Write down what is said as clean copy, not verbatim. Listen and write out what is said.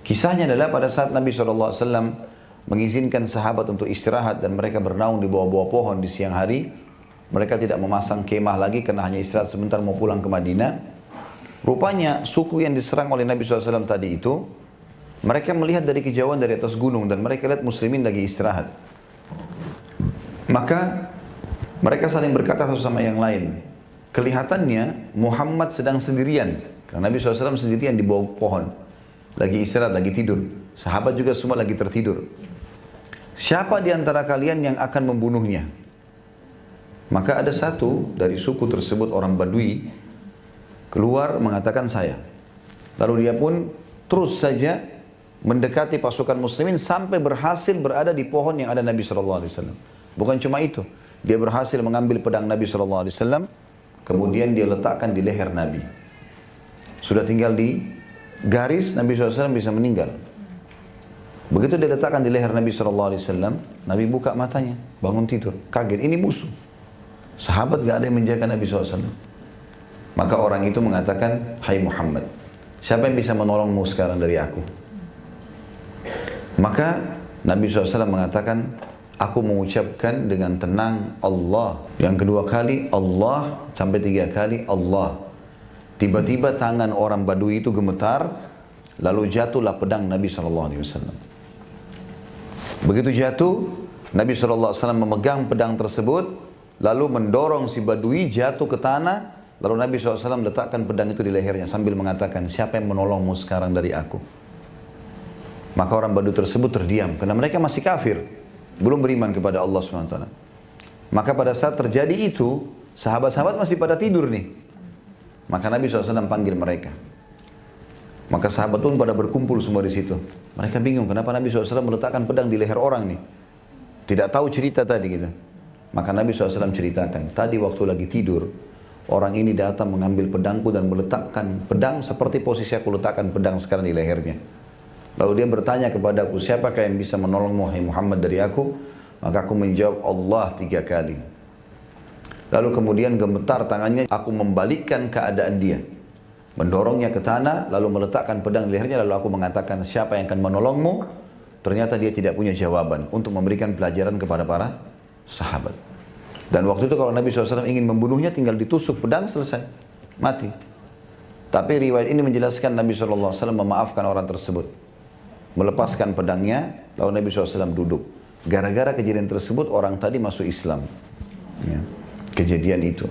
Kisahnya adalah pada saat Nabi SAW mengizinkan sahabat untuk istirahat dan mereka bernaung di bawah-bawah pohon di siang hari. Mereka tidak memasang kemah lagi karena hanya istirahat sebentar mau pulang ke Madinah. Rupanya suku yang diserang oleh Nabi SAW tadi itu, mereka melihat dari kejauhan dari atas gunung dan mereka lihat muslimin lagi istirahat. Maka mereka saling berkata satu sama yang lain. Kelihatannya Muhammad sedang sendirian. Karena Nabi SAW sendirian di bawah pohon. Lagi istirahat, lagi tidur. Sahabat juga semua lagi tertidur. Siapa di antara kalian yang akan membunuhnya? Maka ada satu dari suku tersebut, orang Badui, keluar mengatakan saya. Lalu dia pun terus saja mendekati pasukan muslimin sampai berhasil berada di pohon yang ada Nabi SAW. Bukan cuma itu. Dia berhasil mengambil pedang Nabi SAW. Kemudian dia letakkan di leher Nabi. Sudah tinggal di garis, Nabi SAW bisa meninggal. Begitu dia letakkan di leher Nabi SAW, Nabi buka matanya, bangun tidur, kaget, ini musuh. Sahabat gak ada yang menjaga Nabi SAW. Maka orang itu mengatakan, hai Muhammad, siapa yang bisa menolongmu sekarang dari aku? Maka Nabi SAW mengatakan, aku mengucapkan dengan tenang Allah. Yang kedua kali Allah, sampai 3 kali Allah. Tiba-tiba tangan orang Badui itu gemetar, lalu jatuhlah pedang Nabi SAW. Begitu jatuh, Nabi SAW memegang pedang tersebut, lalu mendorong si Badui jatuh ke tanah, lalu Nabi SAW letakkan pedang itu di lehernya sambil mengatakan, siapa yang menolongmu sekarang dari aku? Maka orang Badui tersebut terdiam, karena mereka masih kafir, belum beriman kepada Allah SWT. Maka pada saat terjadi itu, sahabat-sahabat masih pada tidur nih. Maka Nabi SAW panggil mereka. Maka sahabat pun pada berkumpul semua di situ. Mereka bingung kenapa Nabi SAW meletakkan pedang di leher orang nih. Tidak tahu cerita tadi gitu. Maka Nabi SAW ceritakan, tadi waktu lagi tidur, orang ini datang mengambil pedangku dan meletakkan pedang seperti posisi aku letakkan pedang sekarang di lehernya. Lalu dia bertanya kepadaku, siapakah yang bisa menolongmu hai Muhammad dari aku? Maka aku menjawab Allah 3 kali. Lalu kemudian gemetar tangannya, aku membalikkan keadaan dia. Mendorongnya ke tanah, lalu meletakkan pedang di lehernya, lalu aku mengatakan, siapa yang akan menolongmu? Ternyata dia tidak punya jawaban untuk memberikan pelajaran kepada para sahabat. Dan waktu itu kalau Nabi SAW ingin membunuhnya, tinggal ditusuk pedang, selesai. Mati. Tapi riwayat ini menjelaskan Nabi SAW memaafkan orang tersebut. Melepaskan pedangnya, lalu Nabi SAW duduk. Gara-gara kejadian tersebut, orang tadi masuk Islam. Ya. Kejadian itu.